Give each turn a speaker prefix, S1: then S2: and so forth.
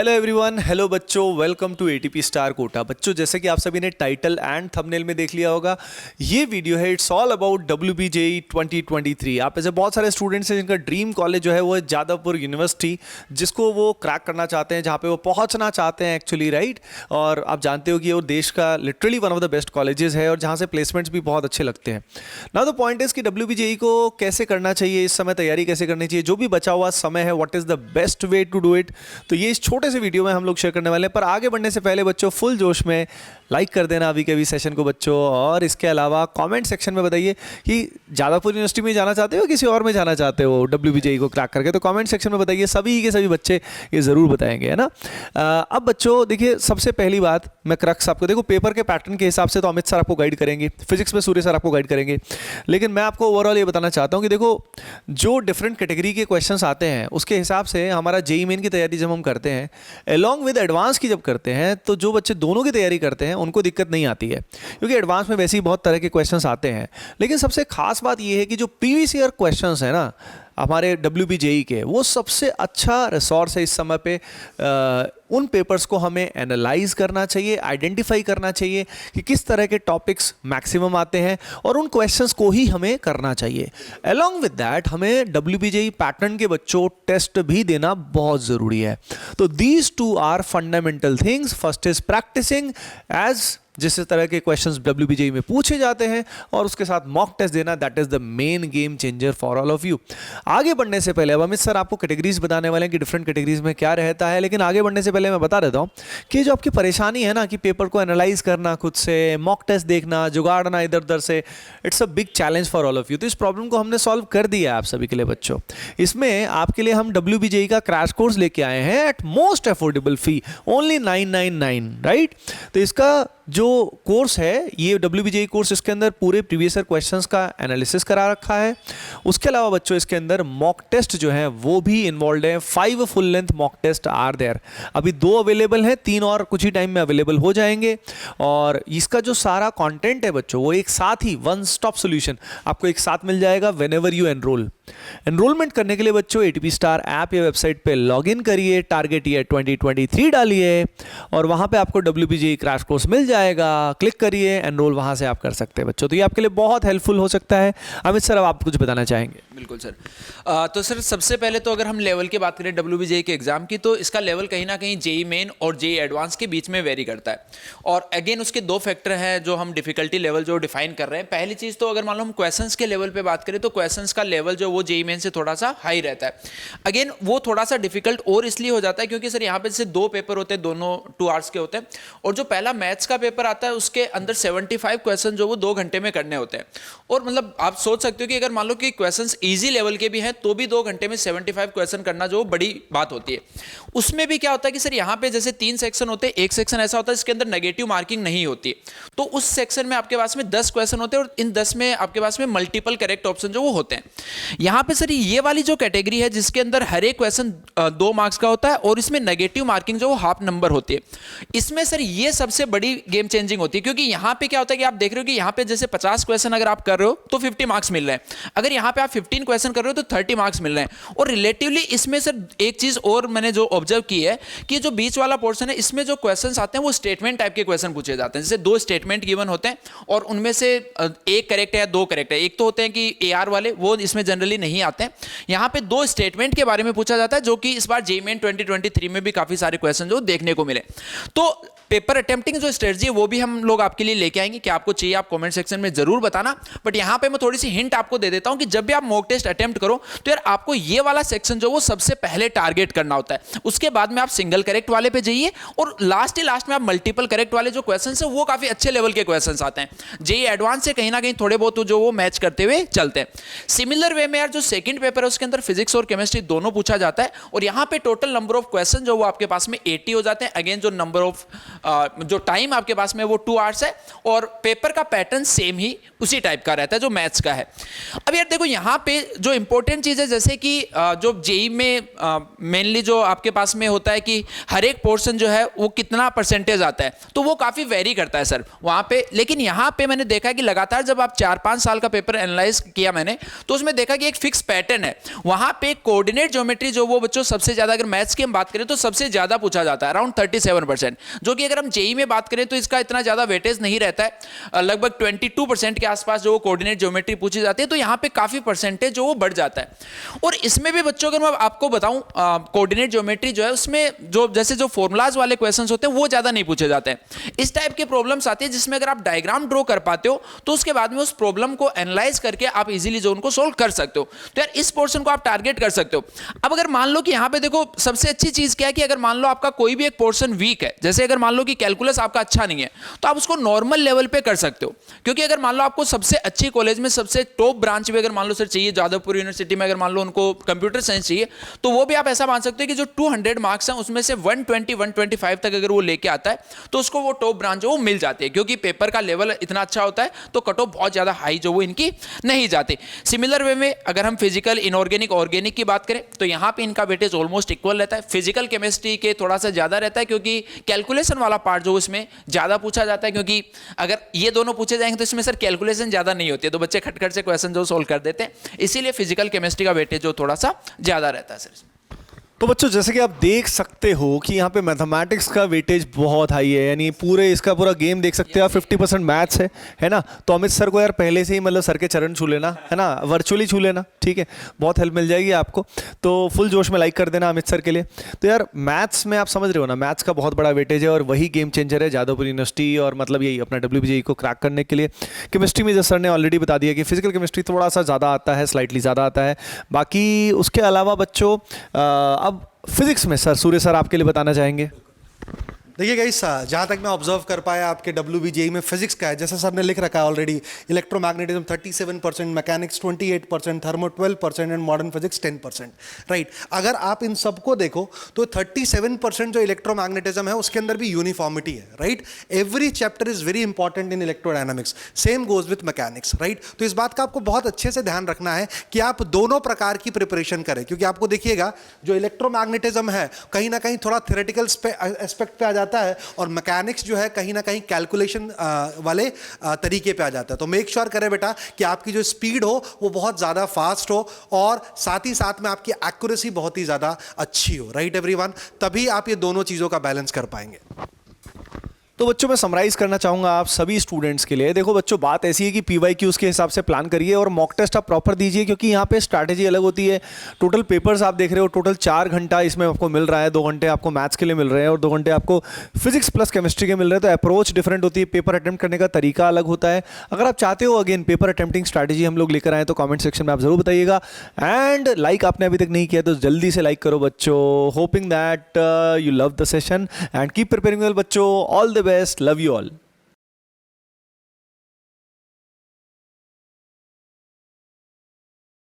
S1: Hello everyone, hello बच्चों, welcome to ATP star Kota. बच्चों, जैसे कि आप सभी ने टाइटल एंड थंबनेल में देख लिया होगा, ये वीडियो है इट्स ऑल अबाउट WBJE 2023। आप ऐसे बहुत सारे स्टूडेंट्स हैं जिनका ड्रीम कॉलेज जो है वो है जादवपुर यूनिवर्सिटी, जिसको वो क्रैक करना चाहते हैं, जहाँ पे वो पहुँचना चाहते हैं एक्चुअली, राइट। और आप जानते हो कि वो देश का literally one of the best colleges है और जहाँ से प्लेसमेंट्स भी बहुत अच्छे लगते हैं। नाउ द पॉइंट इज कि WBJE को कैसे करना चाहिए, इस समय तैयारी कैसे करनी चाहिए, जो भी बचा हुआ समय है, what is the best way to do it, तो ये इस छोटे से वीडियो में हम लोग शेयर करने वाले हैं। पर आगे बढ़ने से पहले बच्चों, फुल जोश में लाइक कर देना अभी के अभी सेशन को बच्चों, और इसके अलावा कमेंट सेक्शन में बताइए कि जादवपुर यूनिवर्सिटी में जाना चाहते हो, किसी और में जाना चाहते हो WBJE को क्रैक करके, तो कमेंट सेक्शन में बताइए। सभी के सभी बच्चे ये ज़रूर बताएंगे, है ना। अब बच्चों देखिए, सबसे पहली बात मैं क्रक्स आपको, देखो पेपर के पैटर्न के हिसाब से तो अमित सर आपको गाइड करेंगे, फिजिक्स में सूर्य सर आपको गाइड करेंगे, लेकिन मैं आपको ओवरऑल ये बताना चाहता हूँ कि देखो, जो डिफरेंट कैटेगरी के क्वेश्चंस आते हैं उसके हिसाब से हमारा JEE मेन की तैयारी जब हम करते हैं अलॉन्ग विद एडवांस की जब करते हैं, तो जो बच्चे दोनों की तैयारी करते हैं उनको दिक्कत नहीं आती है, क्योंकि एडवांस में वैसे ही बहुत तरह के क्वेश्चंस आते हैं। लेकिन सबसे खास बात यह है कि जो प्रीवियस ईयर क्वेश्चंस है ना हमारे WBJE के, वो सबसे अच्छा रिसोर्स है इस समय पे। उन पेपर्स को हमें एनालाइज करना चाहिए, आइडेंटिफाई करना चाहिए कि किस तरह के टॉपिक्स मैक्सिमम आते हैं, और उन क्वेश्चंस को ही हमें करना चाहिए। अलॉन्ग विद दैट हमें WBJE पैटर्न के बच्चों टेस्ट भी देना बहुत ज़रूरी है। तो these two are fundamental things. First is practising as जिस तरह के क्वेश्चंस WBJE में पूछे जाते हैं, और उसके साथ मॉक टेस्ट देना, that is the main game changer for all of you. आगे बढ़ने से पहले अब अमित सर आपको कैटेगरीज बताने वाले हैं कि डिफरेंट कैटेगरीज में क्या रहता है, लेकिन आगे बढ़ने से पहले मैं बता देता हूं कि जो आपकी परेशानी है ना कि पेपर को एनालाइज करना, खुद से मॉक टेस्ट देखना, जुगाड़ना इधर उधर से, it's a big challenge for all of you. तो इस प्रॉब्लम को हमने सॉल्व कर दिया है आप सभी के लिए बच्चों। इसमें आपके लिए हम WBJE का क्रैश कोर्स लेके आए हैं at most affordable fee, only 999, right. तो इसका जो कोर्स है ये WBJE कोर्स, इसके अंदर पूरे प्रीवियस ईयर क्वेश्चंस का एनालिसिस करा रखा है। उसके अलावा बच्चों इसके अंदर मॉक टेस्ट जो है वो भी इन्वॉल्व है। 5 full length mock test are there. अभी 2 अवेलेबल हैं, 3 और कुछ ही टाइम में अवेलेबल हो जाएंगे। और इसका जो सारा कंटेंट है बच्चों, वो एक साथ ही वन स्टॉप सोल्यूशन आपको एक साथ मिल जाएगा व्हेनेवर यू एनरोल। एनरोलमेंट करने के लिए बच्चों एटीपी स्टार ऐप या वेबसाइट पे लॉगिन करिए, टारगेट ईयर 2023 डालिए, और वहां पे आपको WBJE क्रैश कोर्स मिल जाएगा। क्लिक करिए, एनरोल वहां से आप कर सकते हैं बच्चों। तो ये आपके लिए बहुत हेल्पफुल हो सकता है। अमित सर, अब आप कुछ बताना चाहेंगे?
S2: बिल्कुल सर। तो सर सबसे पहले तो अगर हम लेवल की बात करें WBJE के एग्जाम की, तो इसका लेवल कहीं ना कहीं JEE मेन और JEE एडवांस के बीच में वेरी करता है। और अगेन उसके 2 फैक्टर हैं जो हम डिफिकल्टी लेवल जो डिफाइन कर रहे हैं। पहली चीज़ तो अगर मान लो हम क्वेश्चंस के लेवल पे बात करें, तो क्वेश्चंस का लेवल जो वो JEE मेन से थोड़ा सा हाई रहता है। अगेन वो थोड़ा सा डिफिकल्ट और इसलिए हो जाता है क्योंकि सर यहाँ पे जैसे 2 पेपर होते हैं, दोनों 2 आवर्स के होते हैं, और जो पहला मैथ्स का पेपर आता है उसके अंदर 75 क्वेश्चन जो वो 2 घंटे में करने होते हैं। और मतलब आप सोच सकते हो कि अगर मान लो कि क्वेश्चंस इजी लेवल के भी हैं तो भी 2 घंटे में 75 क्वेश्चन करना जो बड़ी बात होती है। उसमें भी क्या होता है कि सर यहाँ पे जैसे 3 सेक्शन होते हैं, एक सेक्शन ऐसा होता है जिसके अंदर नेगेटिव मार्किंग नहीं होती, तो उस सेक्शन में आपके पास में 10 क्वेश्चन होते हैं, और इन 10 में आपके पास में मल्टीपल करेक्ट ऑप्शन जो वो होते हैं। यहाँ पे सर ये वाली जो कैटेगरी है जिसके अंदर हर एक क्वेश्चन 2 मार्क्स का होता है, और इसमें नेगेटिव मार्किंग जो वो हाफ नंबर होती है, इसमें सर ये सबसे बड़ी गेम चेंजिंग होती है। क्योंकि यहाँ पे क्या होता है कि आप देख रहे हो कि यहाँ पे जैसे 50 क्वेश्चन अगर आप कर रहे हो तो 50 मार्क्स मिल रहे हैं, अगर यहाँ पे आप 15 क्वेश्चन कर रहे हो तो 30 मार्क्स मिल रहे हैं। और रिलेटिवली इसमें सर एक चीज और मैंने जो ऑब्जर्व की है कि जो बीच वाला पोर्शन है, इसमें जो क्वेश्चंस आते हैं वो स्टेटमेंट टाइप के क्वेश्चन पूछे जाते हैं। जैसे 2 स्टेटमेंट गिवन होते हैं और उनमें से एक करेक्ट है या 2 करेक्ट है। एक तो होते हैं कि AR वाले, वो इसमें जनरली नहीं आते हैं। यहाँ पे 2 स्टेटमेंट के बारे में पूछा जाता है, जो कि इस बार JEE मेन 2023 में भी काफी सारे क्वेश्चन जो देखने को मिले। तो पेपर अटेम्प्टिंग जो स्ट्रेटजी है वो भी हम लोग आपके लिए लेके आएंगे, कि आपको चाहिए आप कमेंट सेक्शन में जरूर बताना। बट यहाँ पे मैं थोड़ी सी हिंट आपको दे देता हूँ कि जब भी आप मॉक टेस्ट अटेम्प्ट करो तो यार आपको ये वाला सेक्शन जो वो सबसे पहले टारगेट करना होता है। उसके बाद में आप सिंगल करेक्ट वाले पे जाइए, और लास्ट में आप मल्टीपल करेक्ट वाले जो क्वेश्चन है वो काफी अच्छे लेवल के क्वेश्चन आते हैं। JEE एडवांस से कहीं ना कहीं थोड़े बहुत जो वो मैच करते हुए चलते हैं। सिमिलर वे में यार जो सेकंड पेपर है उसके अंदर फिजिक्स और केमिस्ट्री दोनों पूछा जाता है, और यहाँ पे टोटल नंबर ऑफ क्वेश्चन जो वो आपके पास में 80 हो जाते हैं। अगेन जो नंबर ऑफ जो टाइम आपके आपके पास में वो 2 आवर्स है और पेपर का पैटर्न सेम ही उसी टाइप का रहता है जो मैथ्स का है। अब यार देखो यहाँ पे जो इंपॉर्टेंट चीज़ है, जैसे कि जो जेई में मेनली जो आपके पास में होता है कि हर एक पोर्शन जो है वो कितना परसेंटेज आता है, तो वो काफ़ी वेरी करता है सर वहाँ पे। लेकिन यहाँ पे मैंने देखा कि लगातार जब आप 4-5 साल का पेपर एनालाइज किया मैंने, तो उसमें देखा कि एक फिक्स पैटर्न है। वहाँ पे कोऑर्डिनेट ज्योमेट्री जो वो बच्चों सबसे ज़्यादा, अगर मैथ्स की हम बात करें तो सबसे ज़्यादा पूछा जाता है, अराउंड 37%, जो कि अगर हम जेई में बात करें तो इसका इतना ज़्यादा वेटेज नहीं रहता है, लगभग 22% के आसपास जो कोऑर्डिनेट ज्योमेट्री पूछी जाती है, तो यहाँ पे काफ़ी परसेंटेज जो वो बढ़ जाता है। और इसमें भी बच्चों अगर मैं आपको बताऊँ, कोऑर्डिनेट ज्योमेट्री जो है उसमें जो जैसे जो फॉर्मूलाज वाले क्वेश्चंस होते हैं वो ज़्यादा नहीं पूछे जाते हैं। इस टाइप के प्रॉब्लम्स आती है जिसमें अगर आप डायग्राम ड्रॉ कर पाते हो तो उसके बाद में उस प्रॉब्लम को एनालाइज करके आप इजीली जो उनको सोल्व कर सकते हो। तो यार इस पोर्शन को आप टारगेट कर सकते हो। अब अगर मान लो कि यहाँ पे देखो सबसे अच्छी चीज़ क्या है कि अगर मान लो आपका कोई भी एक पोर्शन वीक है, जैसे अगर मान लो कि कैलकुलस आपका अच्छा नहीं है, तो आप उसको नॉर्मल लेवल पे कर सकते हो। क्योंकि अगर मान लो आपको सबसे अच्छी कॉलेज में सबसे टॉप ब्रांच में अगर मान लो सर चाहिए, जादवपुर यूनिवर्सिटी में अगर मान लो उनको कंप्यूटर साइंस चाहिए, तो वो भी आप ऐसा मान सकते हो कि जो 200 मार्क्स हैं उसमें से 120-125 तक अगर वो लेके आता है तो उसको वो टॉप ब्रांच जो वो मिल जाती है, क्योंकि पेपर का लेवल इतना अच्छा होता है तो कट ऑफ बहुत ज़्यादा हाई जो वो इनकी नहीं जाती। सिमिलर वे में अगर हम फिजिकल, इनऑर्गेनिक, ऑर्गेनिक की बात करें तो यहाँ पे इनका वेटेज ऑलमोस्ट इक्वल रहता है। फिजिकल केमिस्ट्री के थोड़ा सा ज़्यादा रहता है क्योंकि कैलकुलेशन वाला पार्ट जो उसमें ज़्यादा पूछा जाता है, क्योंकि अगर ये दोनों पूछे जाएंगे तो इसमें सर कैलकुलेशन ज़्यादा नहीं होती है, तो बच्चे खटखट से क्वेश्चन जो सोल्व कर देते हैं, इसीलिए फिजिकल केमिस्ट्री का वेटेज जो थोड़ा सा ज़्यादा रहता है सर।
S1: तो बच्चों जैसे कि आप देख सकते हो कि यहाँ पे मैथमेटिक्स का वेटेज बहुत हाई है, यानी पूरे इसका पूरा गेम देख सकते हो आप, 50% मैथ्स है ना। तो अमित सर को यार पहले से ही मतलब सर के चरण छू लेना, है ना, वर्चुअली छू लेना, ठीक है, बहुत हेल्प मिल जाएगी आपको। तो फुल जोश में लाइक कर देना अमित सर के लिए। तो यार मैथ्स में आप समझ रहे हो ना, मैथ्स का बहुत बड़ा वेटेज है और वही गेम चेंजर है जादवपुर यूनिवर्सिटी, और मतलब यही अपना WBJE को क्रैक करने के लिए। केमिस्ट्री में जैसे सर ने ऑलरेडी बता दिया कि फिजिकल केमिस्ट्री थोड़ा सा ज़्यादा आता है, स्लाइटली ज़्यादा आता है। बाकी उसके अलावा बच्चों अब फिजिक्स में सर, सूर्य सर आपके लिए बताना चाहेंगे।
S3: देखिए गाइस, जहाँ तक मैं ऑब्जर्व कर पाया आपके WBJE में फिजिक्स का है, जैसे सर ने लिख रखा है already, electromagnetism 37%, mechanics 28%, thermo 12% and modern physics 10%, right. अगर आप इन सबको देखो तो 37% जो इलेक्ट्रोमैग्नेटिज्म है उसके अंदर भी यूनिफॉर्मिटी है, right. Every chapter is very important in electrodynamics, same goes with mechanics, right. तो इस बात का आपको बहुत अच्छे से ध्यान रखना है कि आप दोनों प्रकार की प्रिपरेशन करें, क्योंकि आपको देखिएगा जो इलेक्ट्रोमैग्नेटिज्म है कहीं ना कहीं थोड़ा थ्योरेटिकल एस्पेक्ट पे आ जाता है और मैकेनिक्स जो है कहीं ना कहीं कैलकुलेशन वाले तरीके पे आ जाता है। तो मेक श्योर करें बेटा कि आपकी जो स्पीड हो वो बहुत ज़्यादा फास्ट हो और साथ ही साथ में आपकी एक्यूरेसी बहुत ही ज़्यादा अच्छी हो, राइट एवरीवन। तभी आप ये दोनों चीज़ों का बैलेंस कर पाएंगे।
S1: तो बच्चों मैं समराइज करना चाहूँगा आप सभी स्टूडेंट्स के लिए। देखो बच्चों बात ऐसी है कि PYQs के हिसाब से प्लान करिए और मॉक टेस्ट आप प्रॉपर दीजिए, क्योंकि यहाँ पे स्ट्रैटेजी अलग होती है। टोटल पेपर्स आप देख रहे हो, टोटल 4 घंटा इसमें आपको मिल रहा है, 2 घंटे आपको मैथ्स के लिए मिल रहे हैं और 2 घंटे आपको फिजिक्स प्लस केमिस्ट्री के मिल रहे हैं। तो अप्रोच डिफरेंट होती है, पेपर अटैम्प्ट करने का तरीका अलग होता है। अगर आप चाहते हो अगेन पेपर अटैम्प्टिंग स्ट्रैटेजी हम लोग लेकर आए तो कॉमेंट सेक्शन में आप जरूर बताइएगा। एंड लाइक आपने अभी तक नहीं किया तो जल्दी से लाइक करो बच्चों। Hoping that you love the session and keep preparing well बच्चों। All the best, love you all.